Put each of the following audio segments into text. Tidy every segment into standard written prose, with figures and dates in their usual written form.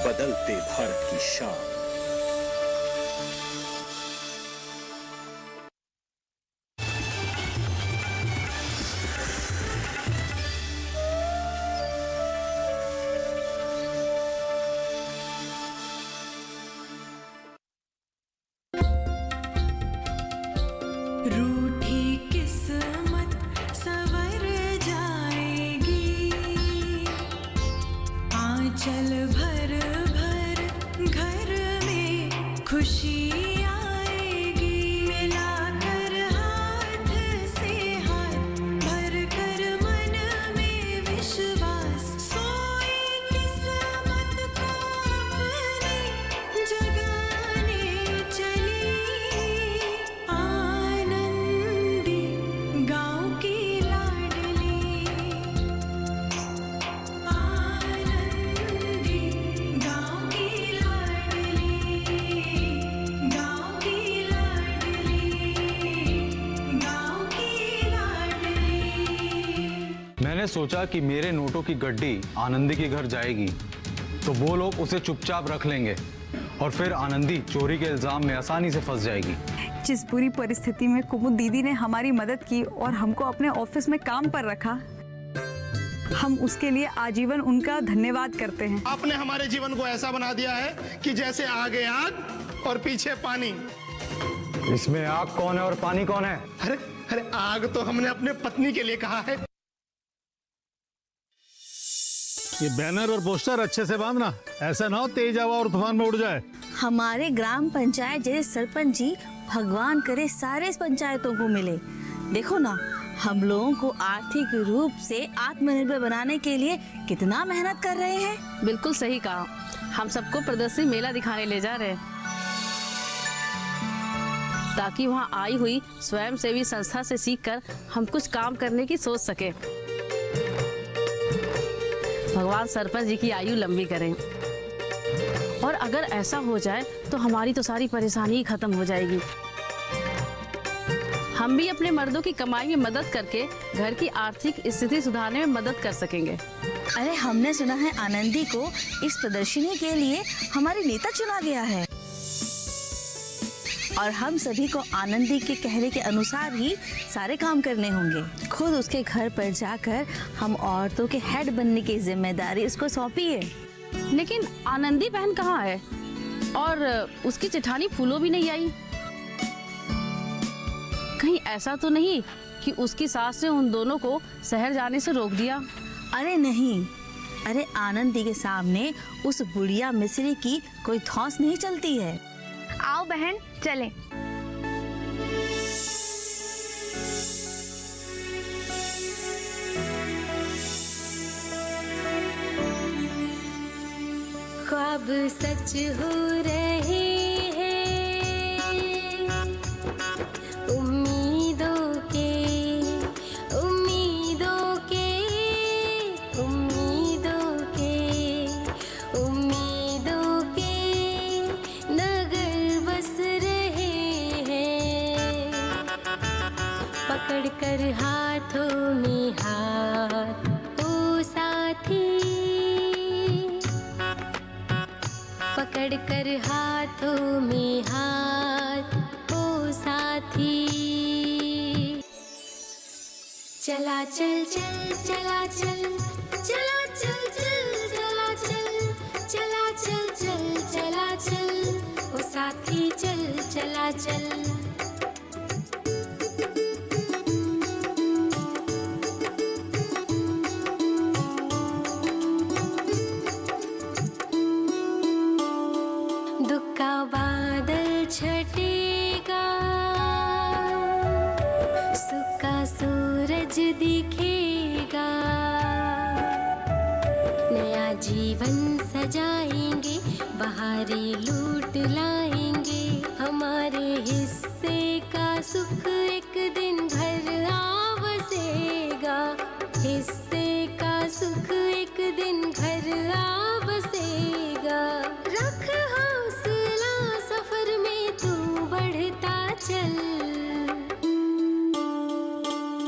बदलते भारत की शान। रूठी किस्मत संवर जाएगी, आंचल भर भर घर में खुशी आएगी। मिलाकर हाथ से हाथ भर कर मन में विश्वास, सोई किस्मत को अपने जगाने चली। आनंदी गाँव की लाडली, आनंदी गाँव की लाडली, गाँव की लाडली, गाँव की लाडली। मैंने सोचा कि मेरे नोटों की गड्डी आनंदी के घर जाएगी तो वो लोग उसे चुपचाप रख लेंगे और फिर आनंदी चोरी के इल्जाम में आसानी से फंस जाएगी। जिस बुरी परिस्थिति में कुमुद दीदी ने हमारी मदद की और हमको अपने ऑफिस में काम पर रखा, हम उसके लिए आजीवन उनका धन्यवाद करते हैं। आपने हमारे जीवन को ऐसा बना दिया है कि जैसे आगे आग और पीछे पानी। इसमें आग कौन है और पानी कौन है? अरे अरे आग तो हमने अपने पत्नी के लिए कहा है। ये बैनर और पोस्टर अच्छे से बांधना, ऐसा ना हो तेज हवा और तूफान में उड़ जाए। हमारे ग्राम पंचायत जैसे सरपंच जी भगवान करे सारे पंचायतों को मिले। देखो ना, हम लोगों को आर्थिक रूप से आत्मनिर्भर बनाने के लिए कितना मेहनत कर रहे हैं। बिल्कुल सही कहा। हम सबको प्रदर्शनी मेला दिखाने ले जा रहे हैं ताकि वहाँ आई हुई स्वयंसेवी संस्था से सीखकर हम कुछ काम करने की सोच सके। भगवान सरपंच जी की आयु लंबी करें और अगर ऐसा हो जाए तो हमारी तो सारी परेशानी ही खत्म हो जाएगी। हम भी अपने मर्दों की कमाई में मदद करके घर की आर्थिक स्थिति सुधारने में मदद कर सकेंगे। अरे हमने सुना है आनंदी को इस प्रदर्शनी के लिए हमारी नेता चुना गया है और हम सभी को आनंदी के कहने के अनुसार ही सारे काम करने होंगे। खुद उसके घर पर जाकर हम औरतों के हेड बनने की जिम्मेदारी उसको सौंपी है। लेकिन आनंदी बहन कहाँ है और उसकी जेठानी फूलो भी नहीं आई? कहीं ऐसा तो नहीं कि उसकी सास ने उन दोनों को शहर जाने से रोक दिया? अरे नहीं, अरे आनंदी के सामने उस बुढ़िया मिस्री की कोई धौंस नहीं चलती है। आओ बहन चलें। ख्वाब सच हो रहे हैं, उम्मीदों के, उम्मीदों के, उम्मीदों के, उम्मीदों के नगर बस रहे हैं। पकड़ कर हाथों में हाथ ओ साथी, पकड़ कर हाथों में हाथ ओ साथी। चला चल चल चला चल, चला चल चल चला चल, चला चल चल चला चल ओ साथी, चल चला चल। बादल छटेगा, सुखा सूरज दिखेगा, नया जीवन सजाएंगे, बहारें लूट लाएंगे। हमारे हिस्से का सुख एक दिन घर आ बसेगा, हिस्से का सुख एक दिन घर आ बसेगा। रख हौसला सफर में तू बढ़ता चल,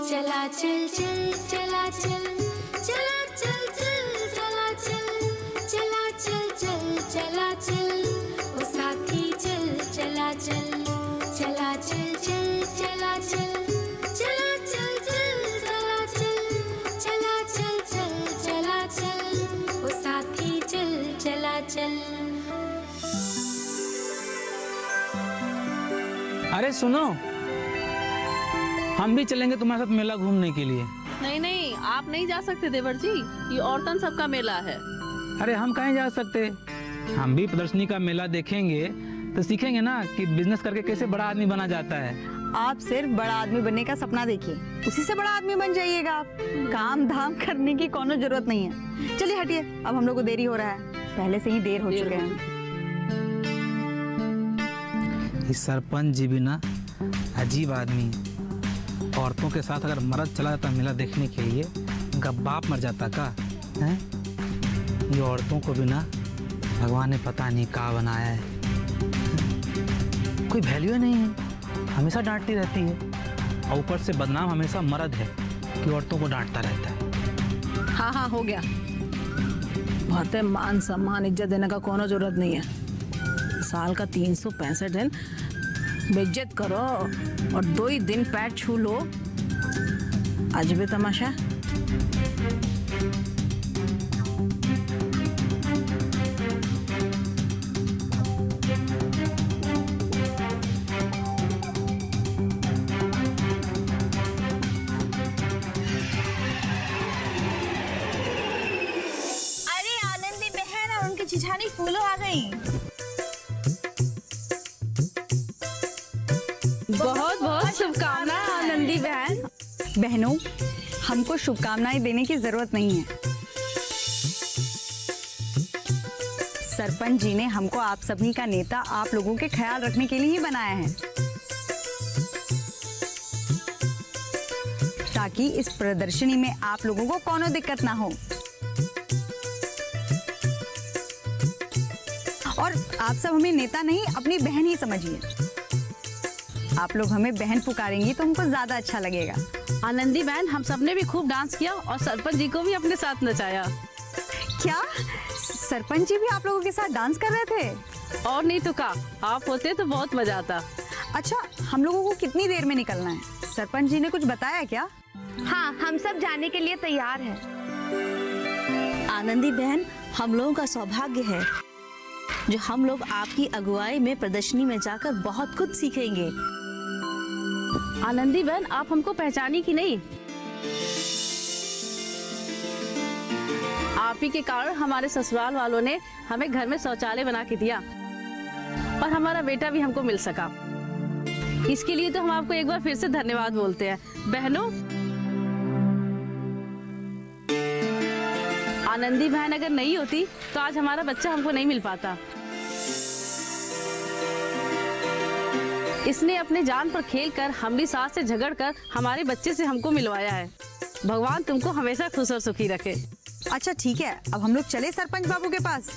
चला चल चल चला चल, चला चल चल चला चल, चला चल चल चला चल। अरे सुनो, हम भी चलेंगे तुम्हारे साथ मेला घूमने के लिए। नहीं नहीं, आप नहीं जा सकते देवर जी, ये औरतन सबका मेला है। अरे हम कहीं जा सकते, हम भी प्रदर्शनी का मेला देखेंगे तो सीखेंगे ना कि बिजनेस करके कैसे बड़ा आदमी बना जाता है। आप सिर्फ बड़ा आदमी बनने का सपना देखिए, उसी से बड़ा आदमी बन जाइएगा आप। काम धाम करने की कोनो जरूरत नहीं है। चलिए हटिए, अब हम लोग को देरी हो रहा है, पहले से ही देर हो चुके हैं। इस सरपंच जी भी ना अजीब आदमी, औरतों के साथ अगर मर्द चला जाता मेला देखने के लिए, उनका बाप मर जाता का है। ये औरतों को भी ना भगवान ने पता नहीं कहाँ बनाया है, कोई वैल्यू नहीं है, हमेशा डांटती रहती है। और ऊपर से बदनाम हमेशा मर्द है कि औरतों को डांटता रहता है। हाँ हाँ हो गया, बहुत है। मान सम्मान इज्जत देने का कोनो जरूरत नहीं है। साल का 365 दिन बेइज्जत करो और 2 ही दिन पैर छू लो, अजब तमाशा। अरे आनंदी बहन और उनकी चिठानी फूलों आ गई। बहुत बहुत शुभकामनाएं आनंदी बहन। बहनों, हमको शुभकामनाएं देने की जरूरत नहीं है। सरपंच जी ने हमको आप सभी का नेता, आप लोगों के ख्याल रखने के लिए ही बनाया है, ताकि इस प्रदर्शनी में आप लोगों को कोनो दिक्कत ना हो। और आप सब हमें नेता नहीं, अपनी बहन ही समझिए। आप लोग हमें बहन पुकारेंगी तो हमको ज्यादा अच्छा लगेगा। आनंदी बहन, हम सबने भी खूब डांस किया और सरपंच जी को भी अपने साथ नचाया। क्या सरपंच जी भी आप लोगों के साथ डांस कर रहे थे? और नहीं तो क्या, आप होते तो बहुत मजा आता। अच्छा, हम लोगों को कितनी देर में निकलना है? सरपंच जी ने कुछ बताया क्या? हाँ, हम सब जाने के लिए तैयार हैं। आनंदी बहन, हम लोगों का सौभाग्य है जो हम लोग आपकी अगुवाई में प्रदर्शनी में जाकर बहुत कुछ सीखेंगे। आनंदी बहन, आप हमको पहचानी कि नहीं? आप ही के कारण हमारे ससुराल वालों ने हमें घर में शौचालय बना के दिया और हमारा बेटा भी हमको मिल सका। इसके लिए तो हम आपको एक बार फिर से धन्यवाद बोलते हैं। बहनों, आनंदी बहन अगर नहीं होती तो आज हमारा बच्चा हमको नहीं मिल पाता। इसने अपने जान पर खेलकर हमारी सास से झगड़कर हमारे बच्चे से हमको मिलवाया है। भगवान तुमको हमेशा खुश और सुखी रखे। अच्छा ठीक है, अब हम लोग चले सरपंच बाबू के पास,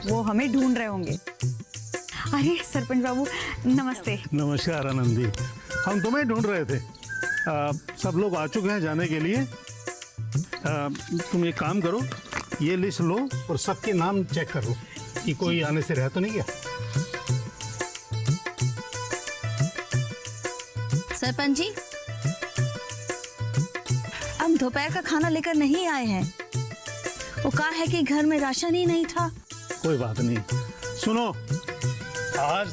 वो हमें ढूंढ रहे होंगे। अरे सरपंच बाबू नमस्ते। नमस्कार आनंदी, हम तुम्हें ढूंढ रहे थे। सब लोग आ चुके हैं जाने के लिए। तुम एक काम करो, ये लिस्ट लो और सबके नाम चेक कर लो कि कोई आने से रह तो नहीं गया। सरपंच जी, हम दोपहर का खाना लेकर नहीं आए हैं। वो कहा है कि घर में राशन ही नहीं था। कोई बात नहीं, सुनो, आज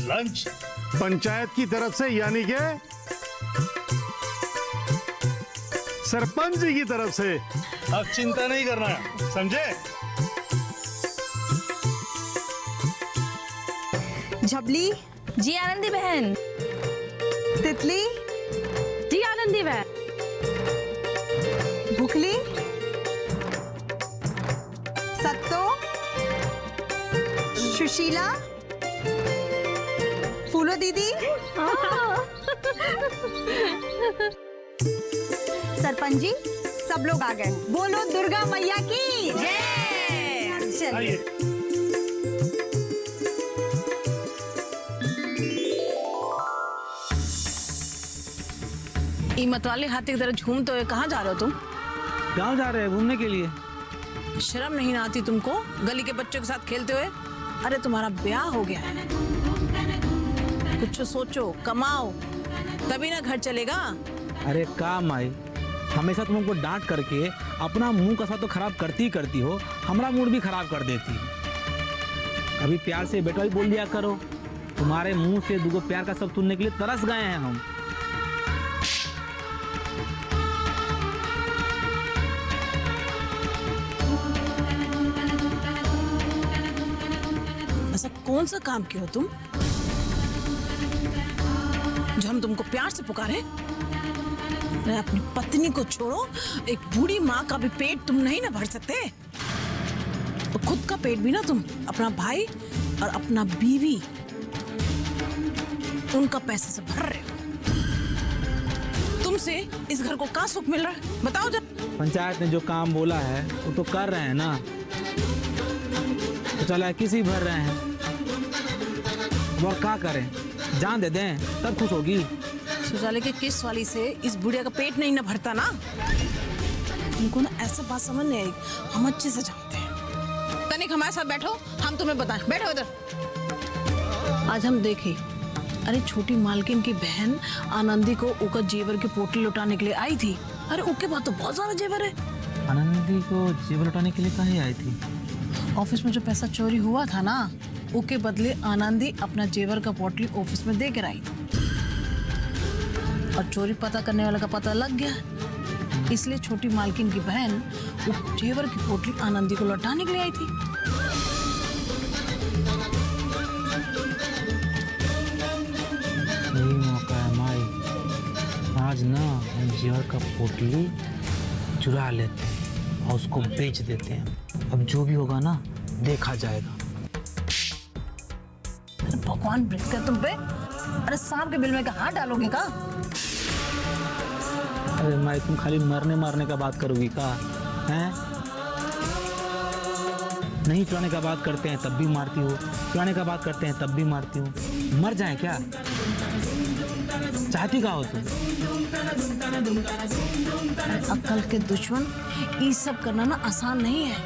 लंच पंचायत की तरफ से, यानी के सरपंच जी की तरफ से। अब चिंता नहीं करना, समझे? झबली जी आनंदी बहन। तितली जी आनंदी बहन। भुखली, सत्तो, सुशीला, फूलो दीदी, सरपंच जी, सब लोग आ गए। बोलो दुर्गा मैया की जय। चलिए। मतवाले हाथी की तरह झूमते हुए कहाँ जा रहे हो तुम? गाँव जा रहे हैं घूमने के लिए। शर्म नहीं आती तुमको गली के बच्चों के साथ खेलते हुए? अरे तुम्हारा ब्याह हो गया है, कुछ सोचो, कमाओ, तभी ना घर चलेगा। अरे काम आई, हमेशा तुम हमको डांट करके अपना मुंह का तो खराब करती ही करती हो, हमारा मूड भी खराब कर देती हो। कभी प्यार से बेटा ही बोल दिया करो, तुम्हारे मुंह से दूगो प्यार का सब सुनने के लिए तरस गए हैं हम। ऐसा कौन सा काम किया हो तुम जो हम तुमको प्यार से पुकारे? मैं अपनी पत्नी को छोड़ो, एक बूढ़ी माँ का भी पेट तुम नहीं ना भर सकते, तो खुद का पेट भी ना तुम अपना भाई और अपना बीवी उनका पैसे से भर रहे हो। तुमसे इस घर को क्या सुख मिल रहा है बताओ जरा। पंचायत ने जो काम बोला है वो तो कर रहे हैं ना, तो चला किसी भर रहे हैं, और क्या करें, जान दे दें तब खुश होगी। शौचालय के किस वाली से इस बुढ़िया का पेट नहीं ना भरता ना। तुमको ना ऐसा बात समझ नहीं आई, हम अच्छे से जानते हैं। तनिक हमारे साथ बैठो, हम तुम्हें बताएं। बैठो इधर। आज हम देखें, अरे छोटी मालकिन की बहन आनंदी को उनका जेवर की पोटली लुटाने के लिए आई थी। अरे उसके बाद तो बहुत सारा जेवर है। आनंदी को जेवर लुटाने के लिए कहीं आई थी? ऑफिस में जो पैसा चोरी हुआ था ना, उसके बदले आनंदी अपना जेवर का पोटली ऑफिस में दे कर आई, और चोरी पता करने वाले का पता लग गया। इसलिए छोटी मालकिन की बहन वो जेवर की पोटली आनंदी को लौटाने के लिए आई थी। यही मौका है माई, आज ना हम जेवर का पोटली चुरा लेते हैं और उसको बेच देते हैं। अब जो भी होगा ना देखा जाएगा। भगवान ब्रिज कर तुम पे। अरे सांप के बिल में हाथ डालोगे का? अरे माई तुम खाली मरने मारने का बात करोगी का? हैं? नहीं चुराने का बात करते हैं तब भी मारती हो, चुराने का बात करते हैं तब भी मारती हो। मर जाए क्या? चाहती का हो तुम? अक्ल के दुश्मन, ये सब करना ना आसान नहीं है।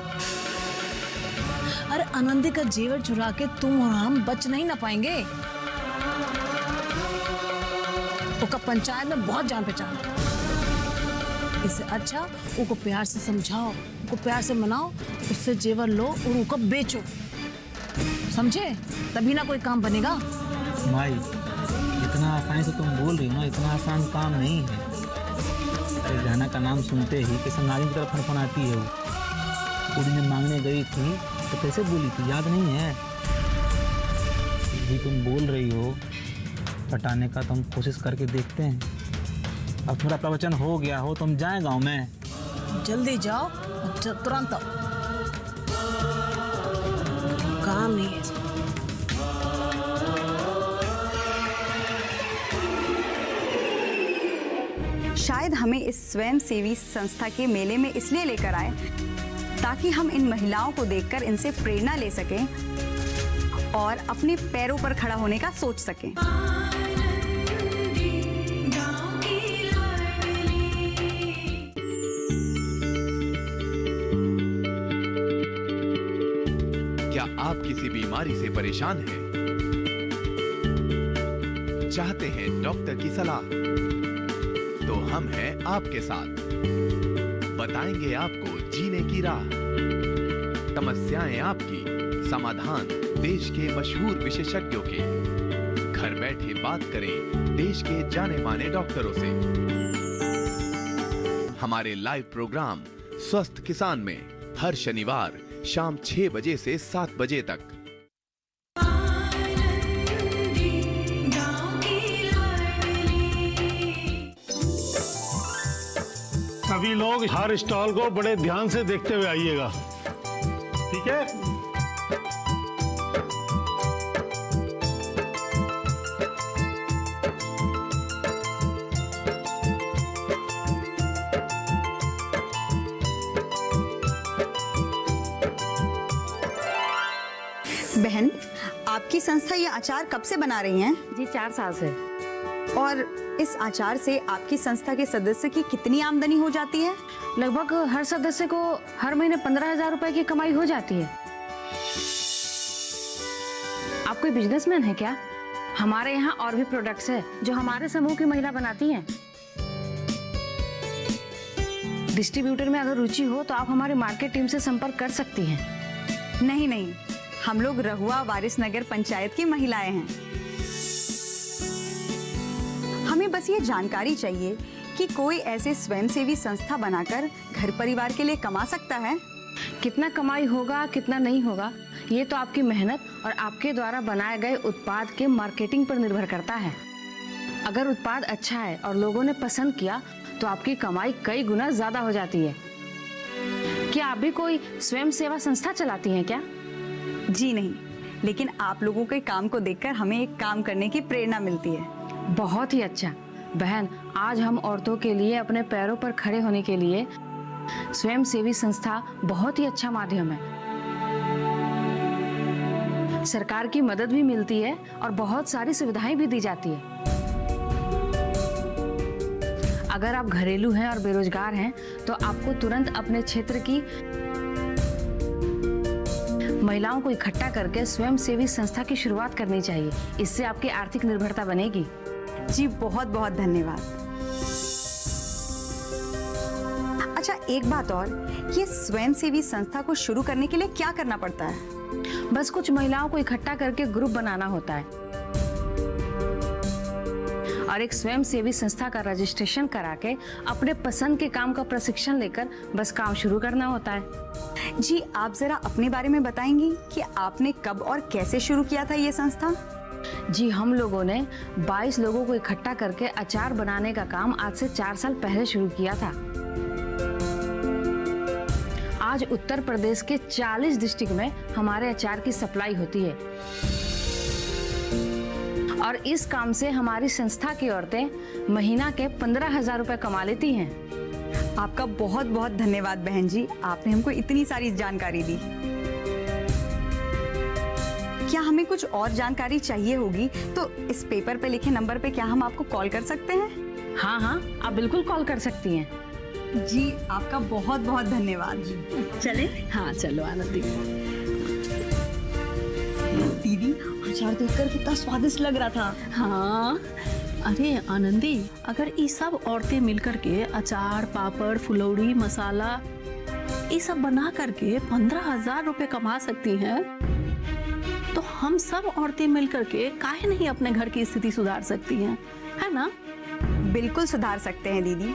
अरे आनंदी का जेवर चुरा के तुम और हम बच नहीं ना पाएंगे। उसका पंचायत में बहुत जान पहचान है। इससे अच्छा उनको प्यार से समझाओ, उनको प्यार से मनाओ, उससे जेवर लो और उनको बेचो, समझे? तभी ना कोई काम बनेगा। माई इतना आसानी से तुम बोल रही हो ना, इतना आसान काम नहीं है। अरे गहना का नाम सुनते ही किसी नारी की तरफ फनफनाती है। वो दिन जब मांगने गई थी तो कैसे बोली थी, याद नहीं है? भी तुम बोल रही हो पटाने का, तो हम कोशिश करके देखते हैं। अब थोड़ा प्रवचन हो गया हो तो हम जाए गाँव में। जल्दी जाओ, तुरंत आओ, काम नहीं है। शायद हमें इस स्वयंसेवी संस्था के मेले में इसलिए लेकर आए ताकि हम इन महिलाओं को देखकर इनसे प्रेरणा ले सकें और अपने पैरों पर खड़ा होने का सोच सकें। क्या आप किसी बीमारी से परेशान हैं? चाहते हैं डॉक्टर की सलाह? तो हम हैं आपके साथ, बताएंगे आपको जीने की राह। समस्याएं आपकी, समाधान देश के मशहूर विशेषज्ञों के। घर बैठे बात करें देश के जाने माने डॉक्टरों से। हमारे लाइव प्रोग्राम स्वस्थ किसान में हर शनिवार शाम 6 बजे से 7 बजे तक। सभी लोग हर स्टॉल को बड़े ध्यान से देखते हुए आइएगा, ठीक है? बहन, आपकी संस्था ये अचार कब से बना रही हैं? जी 4 साल से। और इस अचार से आपकी संस्था के सदस्य की कितनी आमदनी हो जाती है? लगभग हर सदस्य को हर महीने 15,000 रुपए की कमाई हो जाती है। आप कोई बिजनेसमैन है क्या? हमारे यहाँ और भी प्रोडक्ट्स है जो हमारे समूह की महिला बनाती हैं। डिस्ट्रीब्यूटर में अगर रुचि हो तो आप हमारे मार्केट टीम से संपर्क कर सकती हैं। नहीं नहीं, हम लोग रहुआ वारिस नगर पंचायत की महिलाएं हैं। हमें बस ये जानकारी चाहिए कि कोई ऐसे स्वयंसेवी संस्था बनाकर घर परिवार के लिए कमा सकता है। कितना कमाई होगा कितना नहीं होगा ये तो आपकी मेहनत और आपके द्वारा बनाए गए उत्पाद के मार्केटिंग पर निर्भर करता है। अगर उत्पाद अच्छा है और लोगों ने पसंद किया तो आपकी कमाई कई गुना ज्यादा हो जाती है। क्या आप भी कोई स्वयं सेवा संस्था चलाती हैं क्या? जी नहीं, लेकिन आप लोगों के काम को देखकर हमें एक काम करने की प्रेरणा मिलती है। बहुत ही अच्छा बहन, आज हम औरतों के लिए अपने पैरों पर खड़े होने के लिए स्वयं सेवी संस्था बहुत ही अच्छा माध्यम है। सरकार की मदद भी मिलती है और बहुत सारी सुविधाएं भी दी जाती है। अगर आप घरेलू हैं और बेरोजगार हैं तो आपको तुरंत अपने क्षेत्र की महिलाओं को इकट्ठा करके स्वयं सेवी संस्था की शुरुआत करनी चाहिए। इससे आपकी आर्थिक निर्भरता बनेगी। जी बहुत बहुत धन्यवाद। अच्छा एक बात और, ये स्वयंसेवी संस्था को शुरू करने के लिए क्या करना पड़ता है? बस कुछ महिलाओं को इकट्ठा करके ग्रुप बनाना होता है और एक स्वयं सेवी संस्था का रजिस्ट्रेशन करा के अपने पसंद के काम का प्रशिक्षण लेकर बस काम शुरू करना होता है। जी आप जरा अपने बारे में बताएंगी कि आपने कब और कैसे शुरू किया था ये संस्था? जी हम लोगों ने 22 लोगों को इकट्ठा करके अचार बनाने का काम आज से 4 साल पहले शुरू किया था। आज उत्तर प्रदेश के 40 डिस्ट्रिक्ट में हमारे अचार की सप्लाई होती है और इस काम से हमारी संस्था की औरतें महीना के 15,000 रुपए कमा लेती हैं। आपका बहुत बहुत धन्यवाद बहन जी, आपने हमको इतनी सारी जानकारी दी। क्या हमें कुछ और जानकारी चाहिए होगी तो इस पेपर पे लिखे नंबर पे क्या हम आपको कॉल कर सकते हैं? हाँ हाँ, आप बिल्कुल कॉल कर सकती हैं। जी आपका बहुत बहुत धन्यवाद। चले? हाँ चलो आनंदी। दीदी अचार देखकर कितना स्वादिष्ट लग रहा था। हाँ अरे आनंदी, अगर ये सब औरतें मिलकर के अचार, पापड़, फुलौड़ी, मसाला ये सब बना करके 15,000 रुपए कमा सकती हैं तो हम सब औरतें मिलकर के काहे नहीं अपने घर की स्थिति सुधार सकती हैं, है ना? बिल्कुल सुधार सकते हैं दीदी।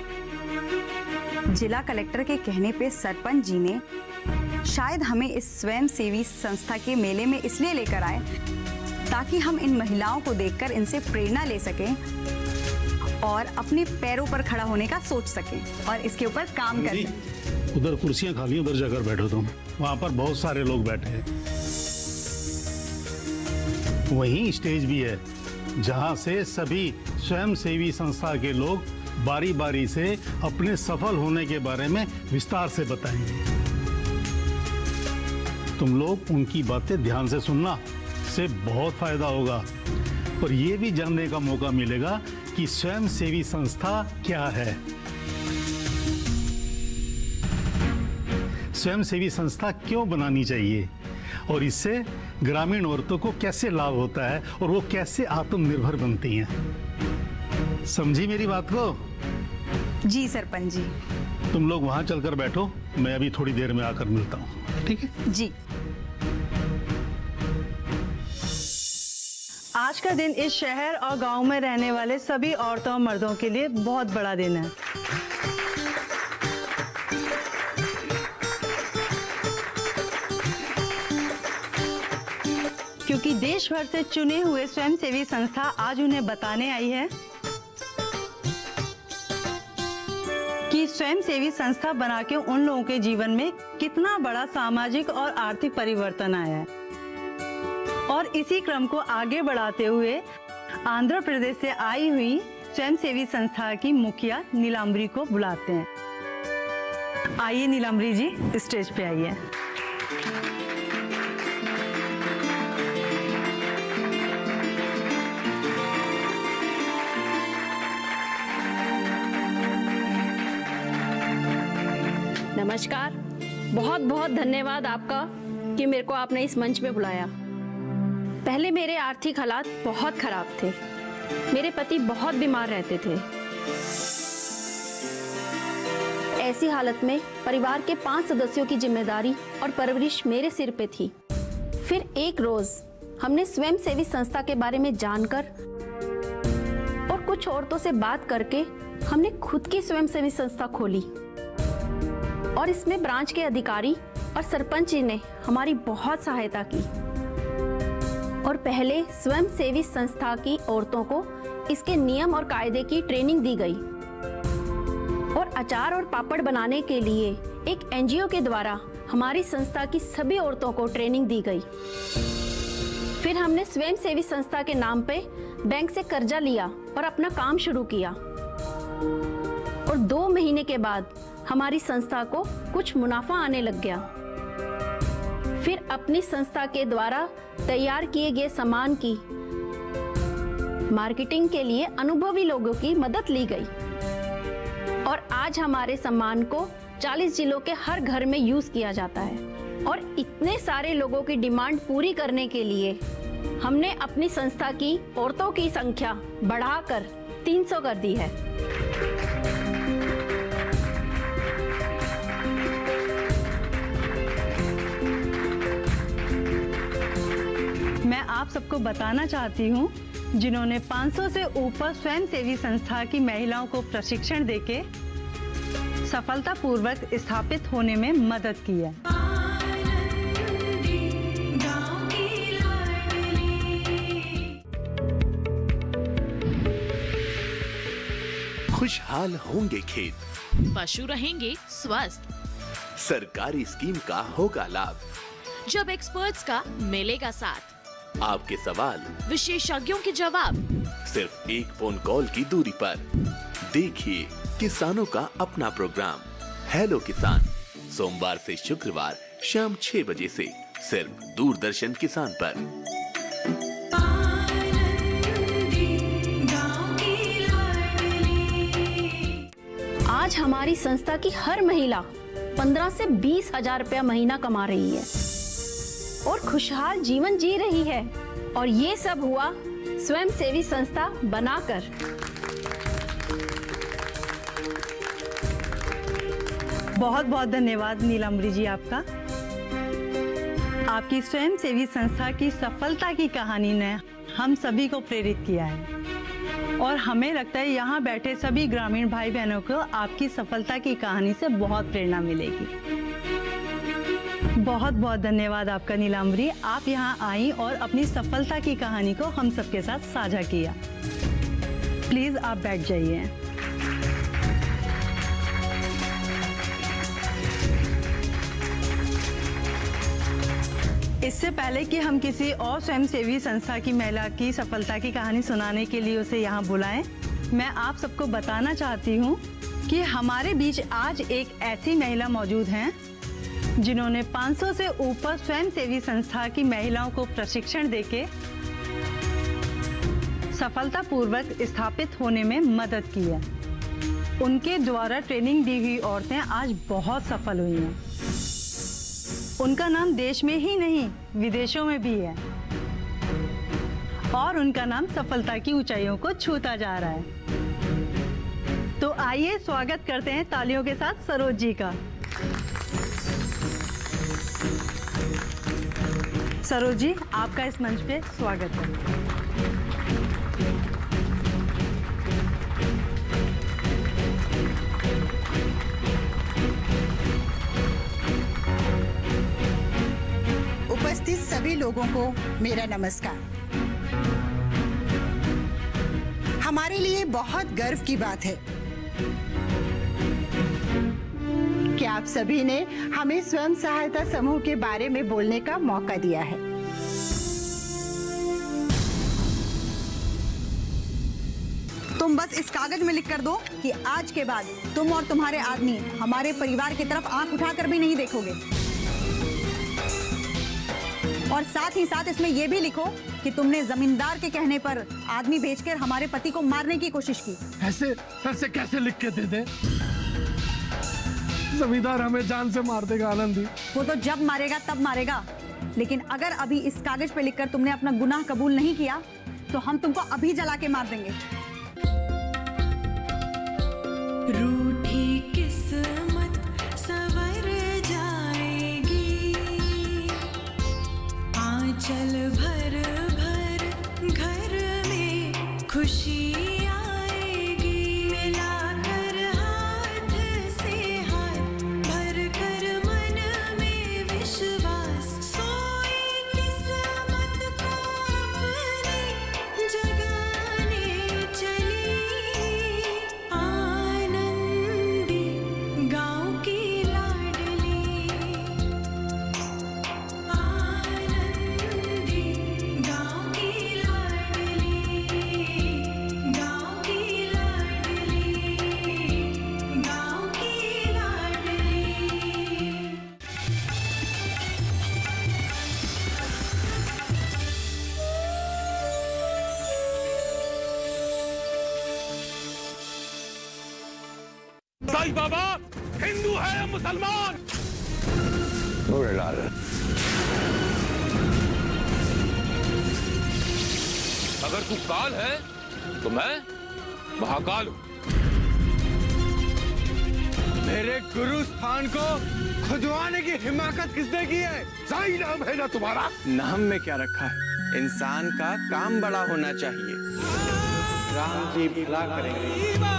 जिला कलेक्टर के कहने पे सरपंच जी ने शायद हमें इस स्वयं सेवी संस्था के मेले में इसलिए लेकर आए ताकि हम इन महिलाओं को देखकर इनसे प्रेरणा ले सकें और अपने पैरों पर खड़ा होने का सोच सकें और इसके ऊपर काम कर सकें। उधर कुर्सियां खाली, उधर जाकर बैठो तुम। वहां पर बहुत सारे लोग बैठे हैं। वहीं स्टेज भी है जहां से सभी स्वयं सेवी संस्था के लोग बारी बारी से अपने सफल होने के बारे में विस्तार से बताएंगे। तुम लोग उनकी बातें ध्यान से सुनना, से बहुत फायदा होगा और ये भी जानने का मौका मिलेगा कि स्वयं सेवी संस्था क्या है, स्वयं सेवी संस्था क्यों बनानी चाहिए और इससे ग्रामीण औरतों को कैसे लाभ होता है और वो कैसे आत्मनिर्भर बनती हैं। समझी मेरी बात को? जी सरपंच जी। तुम लोग वहां चलकर बैठो, मैं अभी थोड़ी देर में आकर मिलता हूँ, ठीक है? जी। आज का दिन इस शहर और गांव में रहने वाले सभी औरतों और मर्दों के लिए बहुत बड़ा दिन है। क्योंकि देश भर से चुने हुए स्वयंसेवी संस्था आज उन्हें बताने आई है कि स्वयंसेवी संस्था बना के उन लोगों के जीवन में कितना बड़ा सामाजिक और आर्थिक परिवर्तन आया है। और इसी क्रम को आगे बढ़ाते हुए आंध्र प्रदेश से आई हुई स्वयंसेवी संस्था की मुखिया नीलांबरी को बुलाते हैं। आइए नीलांबरी जी, स्टेज पे आइए। नमस्कार, बहुत बहुत धन्यवाद आपका कि मेरे को आपने इस मंच पे बुलाया। पहले मेरे आर्थिक हालात बहुत खराब थे। मेरे पति बहुत बीमार रहते थे। ऐसी हालत में परिवार के 5 सदस्यों की जिम्मेदारी और परवरिश मेरे सिर पे थी। फिर एक रोज हमने स्वयंसेवी संस्था के बारे में जानकर और कुछ औरतों से बात करके हमने खुद की स्वयंसेवी संस्था खोली और इसमें ब्रांच के अधिकारी और सरपंच जी ने हमारी बहुत सहायता की और पहले स्वयंसेवी संस्था की औरतों को इसके नियम और कायदे की ट्रेनिंग दी गई और अचार और पापड़ बनाने के लिए एक एनजीओ के द्वारा हमारी संस्था की सभी औरतों को ट्रेनिंग दी गई। फिर हमने स्वयंसेवी संस्था के नाम पे बैंक से कर्जा लिया और अपना काम शुरू किया और 2 महीने के बाद हमारी संस्था को कुछ मुनाफा आने लग गया। फिर अपनी संस्था के द्वारा तैयार किए गए सामान की मार्केटिंग के लिए अनुभवी लोगों की मदद ली गई और आज हमारे सामान को 40 जिलों के हर घर में यूज किया जाता है और इतने सारे लोगों की डिमांड पूरी करने के लिए हमने अपनी संस्था की औरतों की संख्या बढ़ाकर 300 कर दी है। मैं आप सबको बताना चाहती हूँ, जिन्होंने 500 से ऊपर स्वयंसेवी संस्था की महिलाओं को प्रशिक्षण देके सफलतापूर्वक स्थापित होने में मदद की है। खुशहाल होंगे खेत, पशु रहेंगे स्वस्थ, सरकारी स्कीम का होगा लाभ, जब एक्सपर्ट्स का मिलेगा साथ, आपके सवाल विशेषज्ञों के जवाब, सिर्फ एक फोन कॉल की दूरी पर। देखिए किसानों का अपना प्रोग्राम हेलो किसान, सोमवार से शुक्रवार शाम 6 बजे से सिर्फ दूरदर्शन किसान पर। आज हमारी संस्था की हर महिला 15 से 20 हजार रुपया महीना कमा रही है और खुशहाल जीवन जी रही है और ये सब हुआ स्वयंसेवी संस्था बनाकर। बहुत बहुत धन्यवाद नीलांबरी जी आपका। आपकी स्वयंसेवी संस्था की सफलता की कहानी ने हम सभी को प्रेरित किया है और हमें लगता है यहाँ बैठे सभी ग्रामीण भाई बहनों को आपकी सफलता की कहानी से बहुत प्रेरणा मिलेगी। बहुत बहुत धन्यवाद आपका नीलांबरी, आप यहाँ आई और अपनी सफलता की कहानी को हम सबके साथ साझा किया। प्लीज आप बैठ जाइए। इससे पहले कि हम किसी और स्वयंसेवी संस्था की महिला की सफलता की कहानी सुनाने के लिए उसे यहाँ बुलाएं, मैं आप सबको बताना चाहती हूँ कि हमारे बीच आज एक ऐसी महिला मौजूद हैं जिन्होंने 500 से ऊपर स्वयंसेवी संस्था की महिलाओं को प्रशिक्षण देके सफलतापूर्वक स्थापित होने में मदद की है। उनके द्वारा ट्रेनिंग दी हुई औरतें आज बहुत सफल हुई हैं। उनका नाम देश में ही नहीं विदेशों में भी है और उनका नाम सफलता की ऊंचाइयों को छूता जा रहा है। तो आइए स्वागत करते हैं तालियों के साथ सरोज जी का। सरोज जी, आपका इस मंच पे स्वागत है। उपस्थित सभी लोगों को मेरा नमस्कार। हमारे लिए बहुत गर्व की बात है कि आप सभी ने हमें स्वयं सहायता समूह के बारे में बोलने का मौका दिया है। तुम बस इस कागज में लिख कर दो कि आज के बाद तुम और तुम्हारे आदमी हमारे परिवार की तरफ आंख उठाकर भी नहीं देखोगे और साथ ही साथ इसमें यह भी लिखो कि तुमने जमींदार के कहने पर आदमी भेजकर हमारे पति को मारने की कोशिश की। ऐसे कैसे लिख के दे दे? जमींदार हमें जान से मार देगा आनंदी। वो तो जब मारेगा तब मारेगा, लेकिन अगर अभी इस कागज पे लिखकर तुमने अपना गुनाह कबूल नहीं किया तो हम तुमको अभी जला के मार देंगे। रूठी किस्मत चल भर भर घर में खुशी आएगी, मिलाकर हाथ से हाथ भर कर मन में विश्वास, सोई किस्मत को अपने जगाने चली। आनंदी गाँव की लाडली, आनंदी गाँव की लाडली, गाँव की लाडली, गाँव की लाडली। साईं बाबा हिंदू है या मुसलमान? अगर तू काल है तो मैं महाकाल हूं। मेरे गुरु स्थान को खुदवाने की हिमाकत किसने की है? साईं नाम है ना तुम्हारा? नाम में क्या रखा है? इंसान का काम बड़ा होना चाहिए। राम जी भला करेंगे।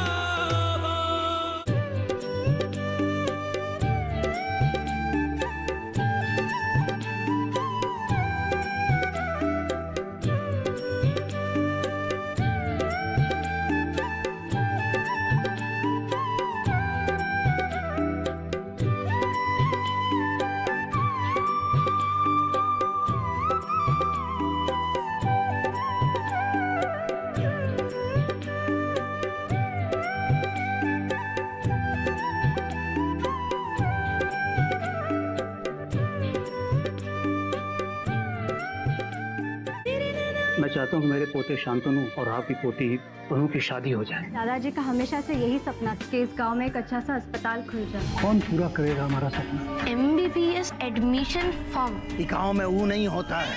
मैं चाहता हूँ मेरे पोते शांतनु और आपकी पोती दोनों की शादी हो जाए। दादाजी का हमेशा से यही सपना था कि इस गांव में एक अच्छा सा अस्पताल खुल जाए। कौन पूरा करेगा हमारा सपना? MBBS admission form. ये गाँव में वो नहीं होता है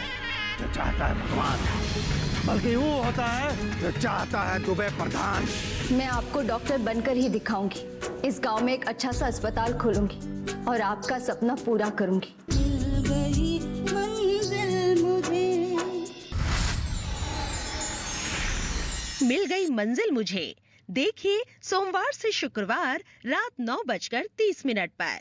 जो चाहता है भगवान, बल्कि वो होता है जो चाहता है दुबे प्रधान। मैं आपको डॉक्टर बनकर ही दिखाऊंगी। इस गांव में एक अच्छा सा अस्पताल खोलूंगी और आपका सपना पूरा करूंगी। मिल गई मंजिल मुझे। देखिए सोमवार से शुक्रवार रात 9:30 पर।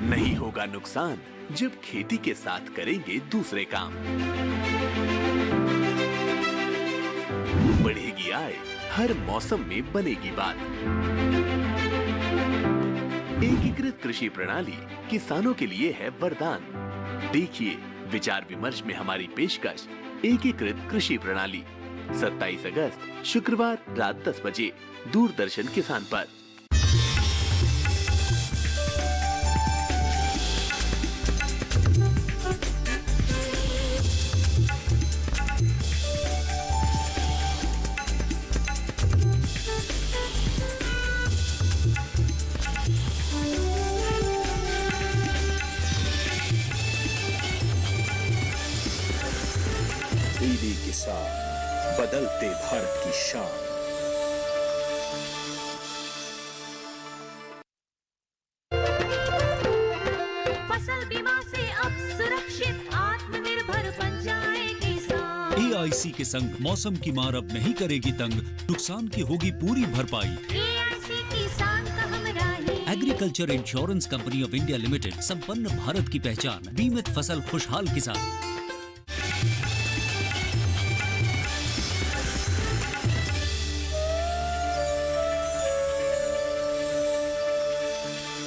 नहीं होगा नुकसान जब खेती के साथ करेंगे दूसरे काम। बढ़ेगी आय, हर मौसम में बनेगी बात। एकीकृत कृषि प्रणाली किसानों के लिए है वरदान। देखिए विचार विमर्श में हमारी पेशकश एकीकृत कृषि प्रणाली 27 अगस्त शुक्रवार रात 10 बजे दूरदर्शन किसान पर। टीवी किसान, बदलते भारत की शान। फसल बीमा से अब सुरक्षित आत्मनिर्भर बन जाए किसान। AIC के संग मौसम की मार अब नहीं करेगी तंग, नुकसान की होगी पूरी भरपाई। AIC किसान का हमराही। Agriculture insurance company of India limited, संपन्न भारत की पहचान, बीमित फसल खुशहाल किसान।